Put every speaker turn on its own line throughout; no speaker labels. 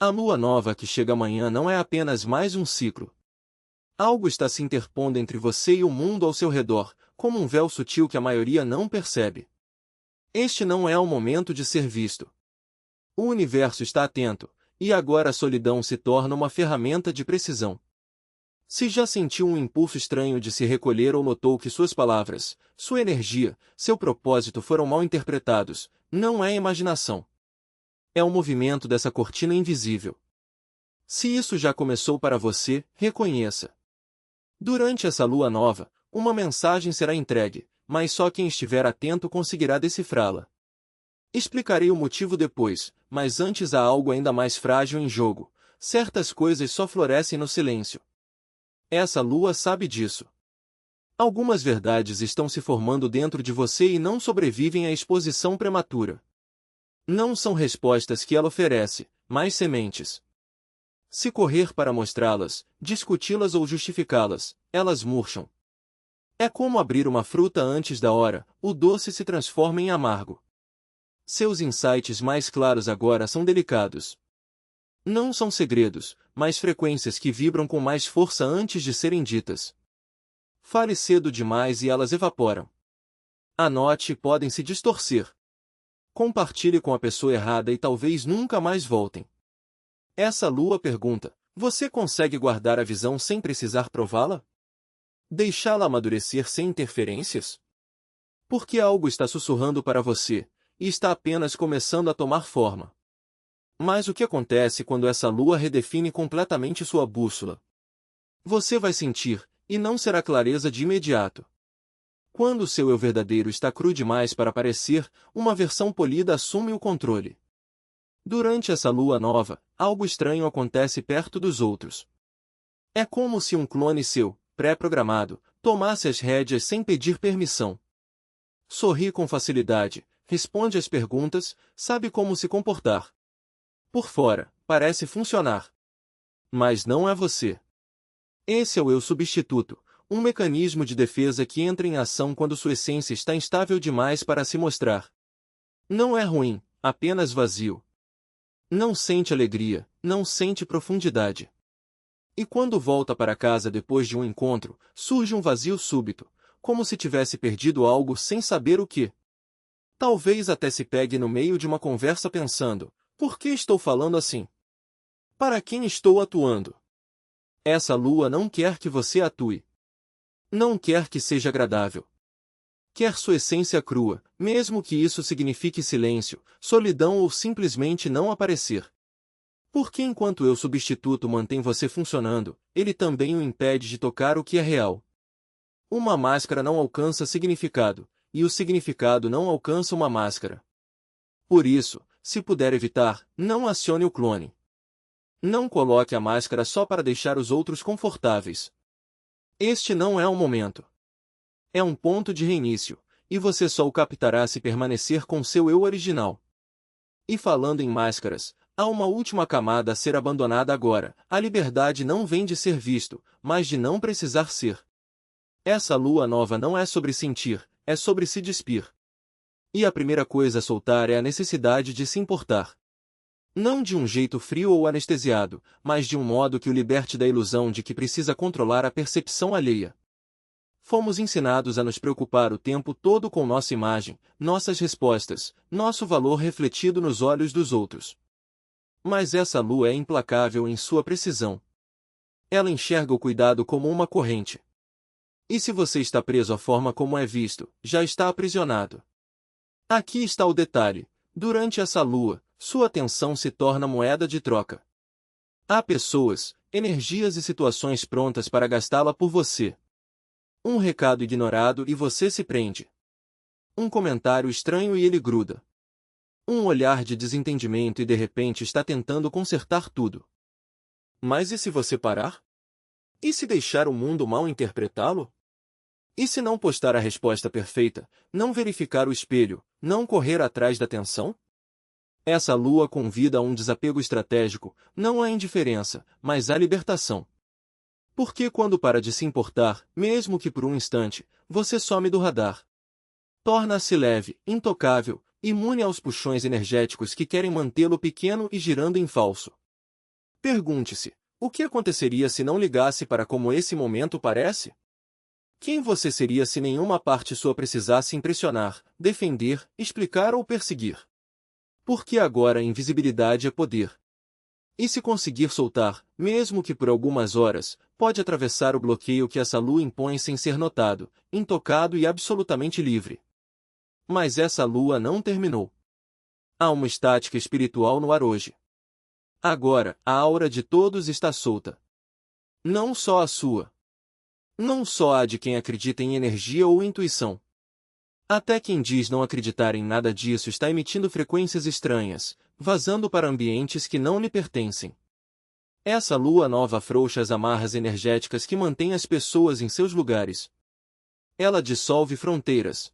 A lua nova que chega amanhã não é apenas mais um ciclo. Algo está se interpondo entre você e o mundo ao seu redor, como um véu sutil que a maioria não percebe. Este não é o momento de ser visto. O universo está atento, e agora a solidão se torna uma ferramenta de precisão. Se já sentiu um impulso estranho de se recolher ou notou que suas palavras, sua energia, seu propósito foram mal interpretados, não é imaginação. É o movimento dessa cortina invisível. Se isso já começou para você, reconheça. Durante essa lua nova, uma mensagem será entregue, mas só quem estiver atento conseguirá decifrá-la. Explicarei o motivo depois, mas antes há algo ainda mais frágil em jogo. Certas coisas só florescem no silêncio. Essa lua sabe disso. Algumas verdades estão se formando dentro de você e não sobrevivem à exposição prematura. Não são respostas que ela oferece, mas sementes. Se correr para mostrá-las, discuti-las ou justificá-las, elas murcham. É como abrir uma fruta antes da hora, o doce se transforma em amargo. Seus insights mais claros agora são delicados. Não são segredos, mas frequências que vibram com mais força antes de serem ditas. Fale cedo demais e elas evaporam. Anote e podem se distorcer. Compartilhe com a pessoa errada e talvez nunca mais voltem. Essa lua pergunta: você consegue guardar a visão sem precisar prová-la? Deixá-la amadurecer sem interferências? Porque algo está sussurrando para você, e está apenas começando a tomar forma. Mas o que acontece quando essa lua redefine completamente sua bússola? Você vai sentir, e não será clareza de imediato. Quando o seu eu verdadeiro está cru demais para parecer, uma versão polida assume o controle. Durante essa lua nova, algo estranho acontece perto dos outros. É como se um clone seu, pré-programado, tomasse as rédeas sem pedir permissão. Sorri com facilidade, responde às perguntas, sabe como se comportar. Por fora, parece funcionar. Mas não é você. Esse é o eu substituto, um mecanismo de defesa que entra em ação quando sua essência está instável demais para se mostrar. Não é ruim, apenas vazio. Não sente alegria, não sente profundidade. E quando volta para casa depois de um encontro, surge um vazio súbito, como se tivesse perdido algo sem saber o que. Talvez até se pegue no meio de uma conversa pensando: por que estou falando assim? Para quem estou atuando? Essa lua não quer que você atue. Não quer que seja agradável. Quer sua essência crua, mesmo que isso signifique silêncio, solidão ou simplesmente não aparecer. Porque enquanto eu substituto mantém você funcionando, ele também o impede de tocar o que é real. Uma máscara não alcança significado, e o significado não alcança uma máscara. Por isso, se puder evitar, não acione o clone. Não coloque a máscara só para deixar os outros confortáveis. Este não é o momento. É um ponto de reinício, e você só o captará se permanecer com seu eu original. E falando em máscaras, há uma última camada a ser abandonada agora. A liberdade não vem de ser visto, mas de não precisar ser. Essa lua nova não é sobre sentir, é sobre se despir. E a primeira coisa a soltar é a necessidade de se importar. Não de um jeito frio ou anestesiado, mas de um modo que o liberte da ilusão de que precisa controlar a percepção alheia. Fomos ensinados a nos preocupar o tempo todo com nossa imagem, nossas respostas, nosso valor refletido nos olhos dos outros. Mas essa lua é implacável em sua precisão. Ela enxerga o cuidado como uma corrente. E se você está preso à forma como é visto, já está aprisionado. Aqui está o detalhe: durante essa lua, sua atenção se torna moeda de troca. Há pessoas, energias e situações prontas para gastá-la por você. Um recado ignorado e você se prende. Um comentário estranho e ele gruda. Um olhar de desentendimento e de repente está tentando consertar tudo. Mas e se você parar? E se deixar o mundo mal interpretá-lo? E se não postar a resposta perfeita, não verificar o espelho, não correr atrás da atenção? Essa lua convida a um desapego estratégico, não à indiferença, mas à libertação. Porque quando para de se importar, mesmo que por um instante, você some do radar. Torna-se leve, intocável, imune aos puxões energéticos que querem mantê-lo pequeno e girando em falso. Pergunte-se, o que aconteceria se não ligasse para como esse momento parece? Quem você seria se nenhuma parte sua precisasse impressionar, defender, explicar ou perseguir? Porque agora a invisibilidade é poder. E se conseguir soltar, mesmo que por algumas horas, pode atravessar o bloqueio que essa lua impõe sem ser notado, intocado e absolutamente livre. Mas essa lua não terminou. Há uma estática espiritual no ar hoje. Agora, a aura de todos está solta. Não só a sua. Não só a de quem acredita em energia ou intuição. Até quem diz não acreditar em nada disso está emitindo frequências estranhas, vazando para ambientes que não lhe pertencem. Essa lua nova afrouxa as amarras energéticas que mantêm as pessoas em seus lugares. Ela dissolve fronteiras.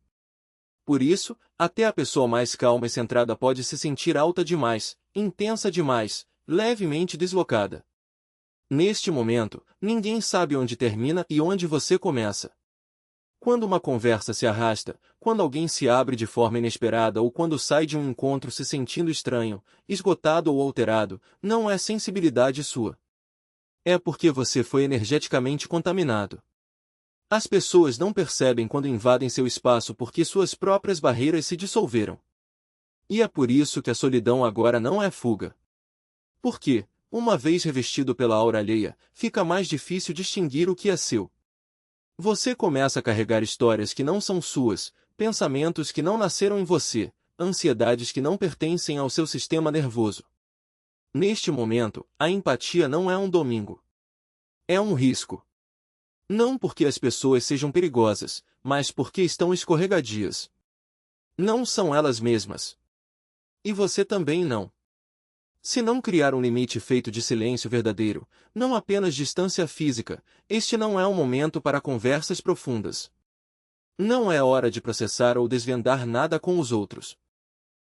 Por isso, até a pessoa mais calma e centrada pode se sentir alta demais, intensa demais, levemente deslocada. Neste momento, ninguém sabe onde termina e onde você começa. Quando uma conversa se arrasta, quando alguém se abre de forma inesperada ou quando sai de um encontro se sentindo estranho, esgotado ou alterado, não é sensibilidade sua. É porque você foi energeticamente contaminado. As pessoas não percebem quando invadem seu espaço porque suas próprias barreiras se dissolveram. E é por isso que a solidão agora não é fuga. Porque, uma vez revestido pela aura alheia, fica mais difícil distinguir o que é seu. Você começa a carregar histórias que não são suas, pensamentos que não nasceram em você, ansiedades que não pertencem ao seu sistema nervoso. Neste momento, a empatia não é um domingo. É um risco. Não porque as pessoas sejam perigosas, mas porque estão escorregadias. Não são elas mesmas. E você também não. Se não criar um limite feito de silêncio verdadeiro, não apenas distância física, este não é um momento para conversas profundas. Não é hora de processar ou desvendar nada com os outros.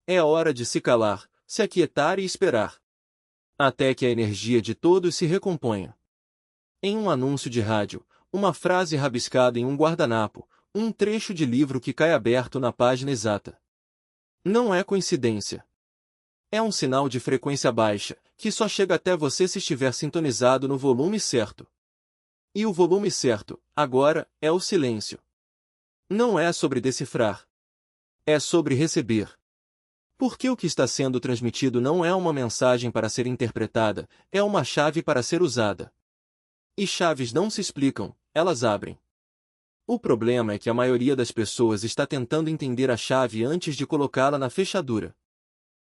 É hora de se calar, se aquietar e esperar. Até que a energia de todos se recomponha. Em um anúncio de rádio, uma frase rabiscada em um guardanapo, um trecho de livro que cai aberto na página exata. Não é coincidência. É um sinal de frequência baixa, que só chega até você se estiver sintonizado no volume certo. E o volume certo, agora, é o silêncio. Não é sobre decifrar. É sobre receber. Porque o que está sendo transmitido não é uma mensagem para ser interpretada, é uma chave para ser usada. E chaves não se explicam, elas abrem. O problema é que a maioria das pessoas está tentando entender a chave antes de colocá-la na fechadura.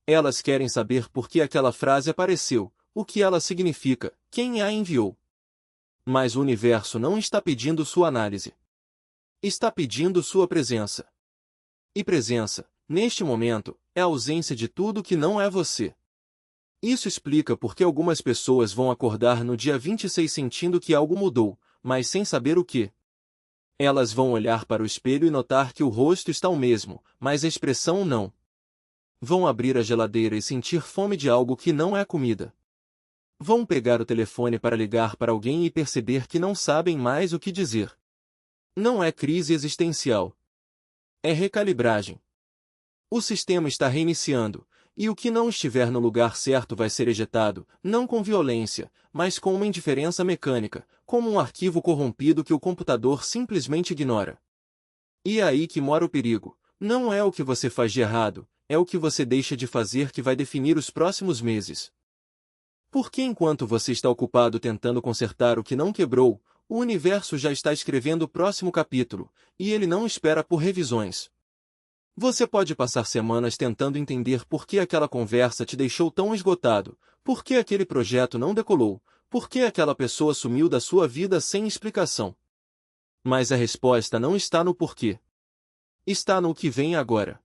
Elas querem saber por que aquela frase apareceu, o que ela significa, quem a enviou. Mas o universo não está pedindo sua análise. Está pedindo sua presença. E presença, neste momento, é a ausência de tudo que não é você. Isso explica por que algumas pessoas vão acordar no dia 26 sentindo que algo mudou, mas sem saber o que. Elas vão olhar para o espelho e notar que o rosto está o mesmo, mas a expressão não. Vão abrir a geladeira e sentir fome de algo que não é comida. Vão pegar o telefone para ligar para alguém e perceber que não sabem mais o que dizer. Não é crise existencial. É recalibragem. O sistema está reiniciando, e o que não estiver no lugar certo vai ser ejetado, não com violência, mas com uma indiferença mecânica, como um arquivo corrompido que o computador simplesmente ignora. E é aí que mora o perigo. Não é o que você faz de errado, é o que você deixa de fazer que vai definir os próximos meses. Porque enquanto você está ocupado tentando consertar o que não quebrou, o universo já está escrevendo o próximo capítulo, e ele não espera por revisões. Você pode passar semanas tentando entender por que aquela conversa te deixou tão esgotado, por que aquele projeto não decolou, por que aquela pessoa sumiu da sua vida sem explicação. Mas a resposta não está no porquê. Está no que vem agora.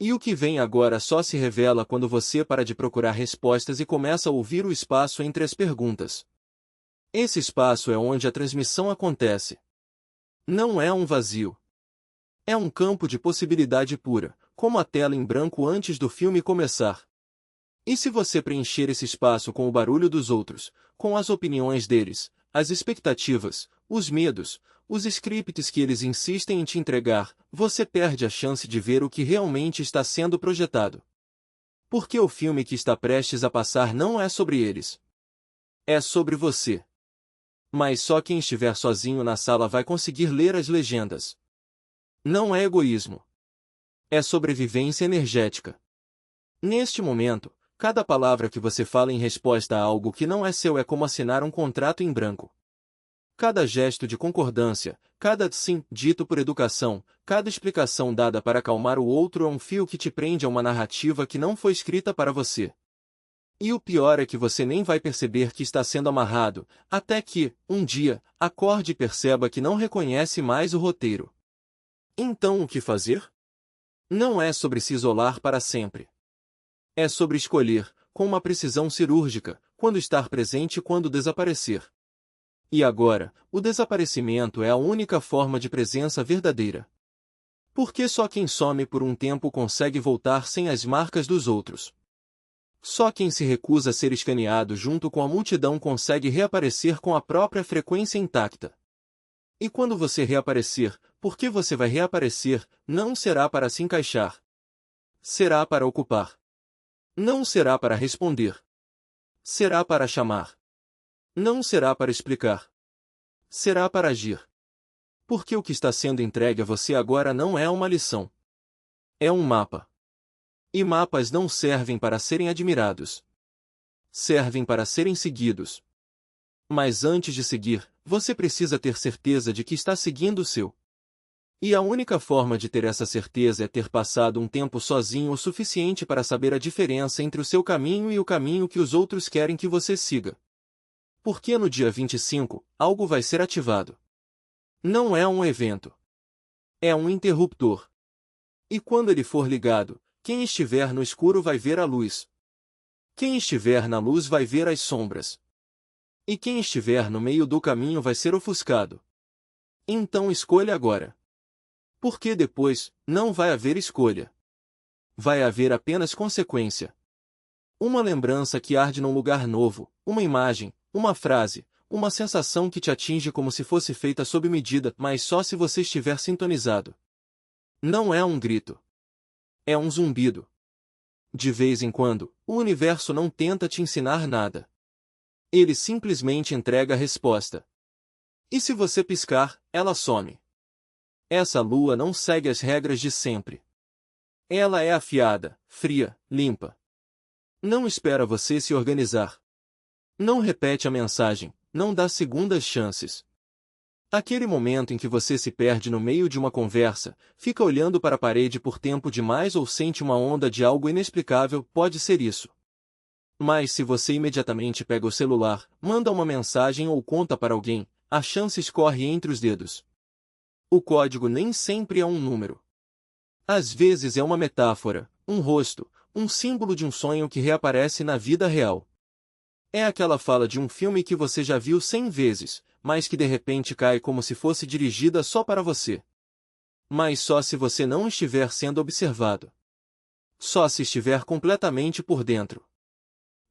E o que vem agora só se revela quando você para de procurar respostas e começa a ouvir o espaço entre as perguntas. Esse espaço é onde a transmissão acontece. Não é um vazio. É um campo de possibilidade pura, como a tela em branco antes do filme começar. E se você preencher esse espaço com o barulho dos outros, com as opiniões deles, as expectativas, os medos, os scripts que eles insistem em te entregar, você perde a chance de ver o que realmente está sendo projetado. Porque o filme que está prestes a passar não é sobre eles. É sobre você. Mas só quem estiver sozinho na sala vai conseguir ler as legendas. Não é egoísmo. É sobrevivência energética. Neste momento, cada palavra que você fala em resposta a algo que não é seu é como assinar um contrato em branco. Cada gesto de concordância, cada sim dito por educação, cada explicação dada para acalmar o outro é um fio que te prende a uma narrativa que não foi escrita para você. E o pior é que você nem vai perceber que está sendo amarrado, até que, um dia, acorde e perceba que não reconhece mais o roteiro. Então o que fazer? Não é sobre se isolar para sempre. É sobre escolher, com uma precisão cirúrgica, quando estar presente e quando desaparecer. E agora, o desaparecimento é a única forma de presença verdadeira. Porque só quem some por um tempo consegue voltar sem as marcas dos outros. Só quem se recusa a ser escaneado junto com a multidão consegue reaparecer com a própria frequência intacta. E quando você reaparecer, porque você vai reaparecer, não será para se encaixar. Será para ocupar. Não será para responder. Será para chamar. Não será para explicar. Será para agir. Porque o que está sendo entregue a você agora não é uma lição. É um mapa. E mapas não servem para serem admirados. Servem para serem seguidos. Mas antes de seguir, você precisa ter certeza de que está seguindo o seu. E a única forma de ter essa certeza é ter passado um tempo sozinho o suficiente para saber a diferença entre o seu caminho e o caminho que os outros querem que você siga. Porque no dia 25, algo vai ser ativado. Não é um evento. É um interruptor. E quando ele for ligado, quem estiver no escuro vai ver a luz. Quem estiver na luz vai ver as sombras. E quem estiver no meio do caminho vai ser ofuscado. Então escolha agora. Porque depois, não vai haver escolha. Vai haver apenas consequência. Uma lembrança que arde num lugar novo, uma imagem, uma frase, uma sensação que te atinge como se fosse feita sob medida, mas só se você estiver sintonizado. Não é um grito. É um zumbido. De vez em quando, o universo não tenta te ensinar nada. Ele simplesmente entrega a resposta. E se você piscar, ela some. Essa lua não segue as regras de sempre. Ela é afiada, fria, limpa. Não espera você se organizar. Não repete a mensagem, não dá segundas chances. Aquele momento em que você se perde no meio de uma conversa, fica olhando para a parede por tempo demais ou sente uma onda de algo inexplicável, pode ser isso. Mas se você imediatamente pega o celular, manda uma mensagem ou conta para alguém, a chance escorre entre os dedos. O código nem sempre é um número. Às vezes é uma metáfora, um rosto, um símbolo de um sonho que reaparece na vida real. É aquela fala de um filme que você já viu 100 vezes, mas que de repente cai como se fosse dirigida só para você. Mas só se você não estiver sendo observado. Só se estiver completamente por dentro.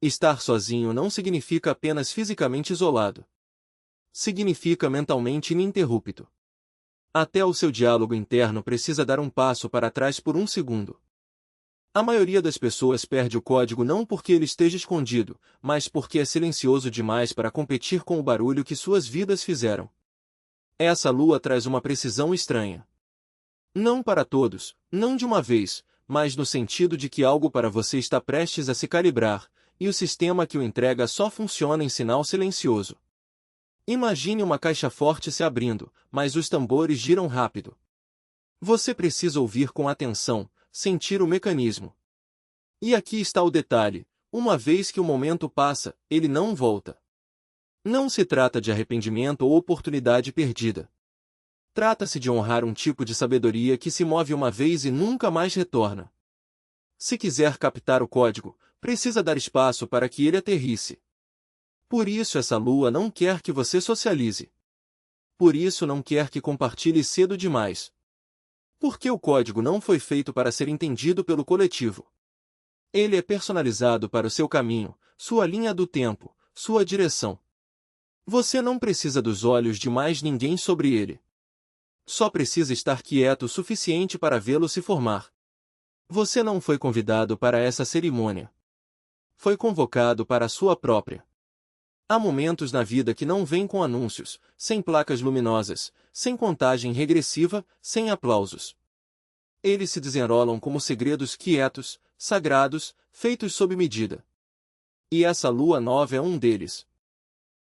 Estar sozinho não significa apenas fisicamente isolado. Significa mentalmente ininterrupto. Até o seu diálogo interno precisa dar um passo para trás por um segundo. A maioria das pessoas perde o código não porque ele esteja escondido, mas porque é silencioso demais para competir com o barulho que suas vidas fizeram. Essa lua traz uma precisão estranha. Não para todos, não de uma vez, mas no sentido de que algo para você está prestes a se calibrar, e o sistema que o entrega só funciona em sinal silencioso. Imagine uma caixa forte se abrindo, mas os tambores giram rápido. Você precisa ouvir com atenção, sentir o mecanismo. E aqui está o detalhe: uma vez que o momento passa, ele não volta. Não se trata de arrependimento ou oportunidade perdida. Trata-se de honrar um tipo de sabedoria que se move uma vez e nunca mais retorna. Se quiser captar o código, precisa dar espaço para que ele aterrisse. Por isso essa lua não quer que você socialize. Por isso não quer que compartilhe cedo demais. Porque o código não foi feito para ser entendido pelo coletivo. Ele é personalizado para o seu caminho, sua linha do tempo, sua direção. Você não precisa dos olhos de mais ninguém sobre ele. Só precisa estar quieto o suficiente para vê-lo se formar. Você não foi convidado para essa cerimônia. Foi convocado para a sua própria. Há momentos na vida que não vêm com anúncios, sem placas luminosas, sem contagem regressiva, sem aplausos. Eles se desenrolam como segredos quietos, sagrados, feitos sob medida. E essa lua nova é um deles.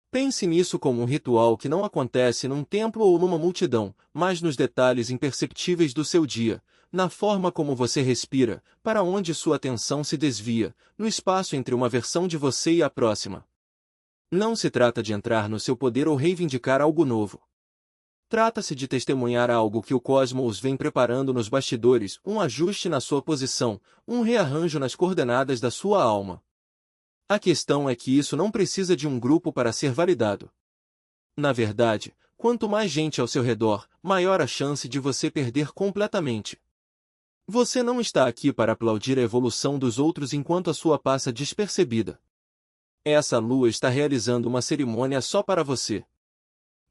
Pense nisso como um ritual que não acontece num templo ou numa multidão, mas nos detalhes imperceptíveis do seu dia, na forma como você respira, para onde sua atenção se desvia, no espaço entre uma versão de você e a próxima. Não se trata de entrar no seu poder ou reivindicar algo novo. Trata-se de testemunhar algo que o cosmos vem preparando nos bastidores, um ajuste na sua posição, um rearranjo nas coordenadas da sua alma. A questão é que isso não precisa de um grupo para ser validado. Na verdade, quanto mais gente ao seu redor, maior a chance de você perder completamente. Você não está aqui para aplaudir a evolução dos outros enquanto a sua passa despercebida. Essa lua está realizando uma cerimônia só para você.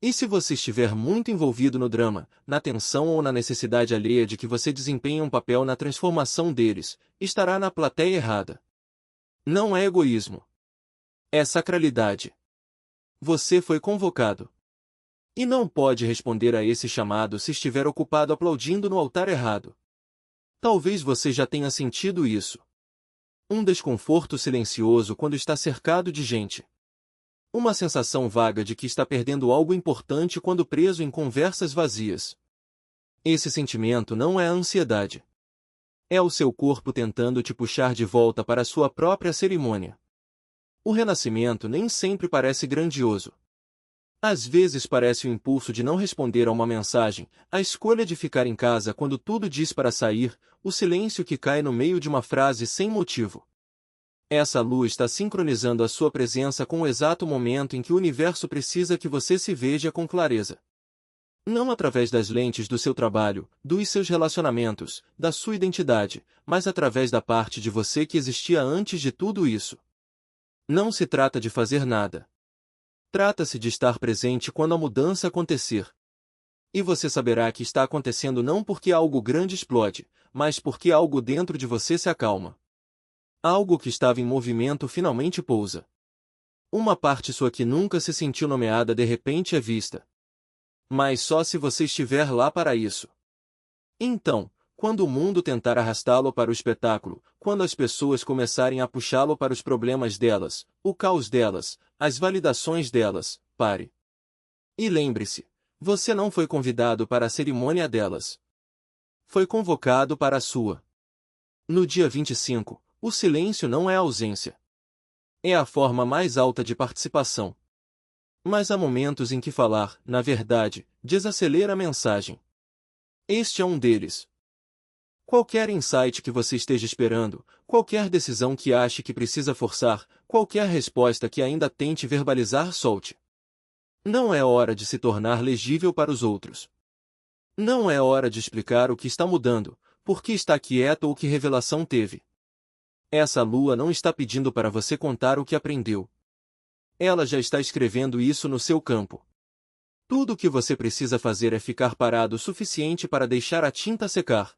E se você estiver muito envolvido no drama, na tensão ou na necessidade alheia de que você desempenhe um papel na transformação deles, estará na plateia errada. Não é egoísmo. É sacralidade. Você foi convocado. E não pode responder a esse chamado se estiver ocupado aplaudindo no altar errado. Talvez você já tenha sentido isso. Um desconforto silencioso quando está cercado de gente. Uma sensação vaga de que está perdendo algo importante quando preso em conversas vazias. Esse sentimento não é a ansiedade. É o seu corpo tentando te puxar de volta para a sua própria cerimônia. O renascimento nem sempre parece grandioso. Às vezes parece o impulso de não responder a uma mensagem, a escolha de ficar em casa quando tudo diz para sair, o silêncio que cai no meio de uma frase sem motivo. Essa lua está sincronizando a sua presença com o exato momento em que o universo precisa que você se veja com clareza. Não através das lentes do seu trabalho, dos seus relacionamentos, da sua identidade, mas através da parte de você que existia antes de tudo isso. Não se trata de fazer nada. Trata-se de estar presente quando a mudança acontecer. E você saberá que está acontecendo não porque algo grande explode, mas porque algo dentro de você se acalma. Algo que estava em movimento finalmente pousa. Uma parte sua que nunca se sentiu nomeada de repente é vista. Mas só se você estiver lá para isso. Então, quando o mundo tentar arrastá-lo para o espetáculo, quando as pessoas começarem a puxá-lo para os problemas delas, o caos delas, as validações delas, pare. E lembre-se, você não foi convidado para a cerimônia delas. Foi convocado para a sua. No dia 25, o silêncio não é ausência. É a forma mais alta de participação. Mas há momentos em que falar, na verdade, desacelera a mensagem. Este é um deles. Qualquer insight que você esteja esperando, qualquer decisão que ache que precisa forçar, qualquer resposta que ainda tente verbalizar, solte. Não é hora de se tornar legível para os outros. Não é hora de explicar o que está mudando, por que está quieto ou que revelação teve. Essa lua não está pedindo para você contar o que aprendeu. Ela já está escrevendo isso no seu campo. Tudo o que você precisa fazer é ficar parado o suficiente para deixar a tinta secar.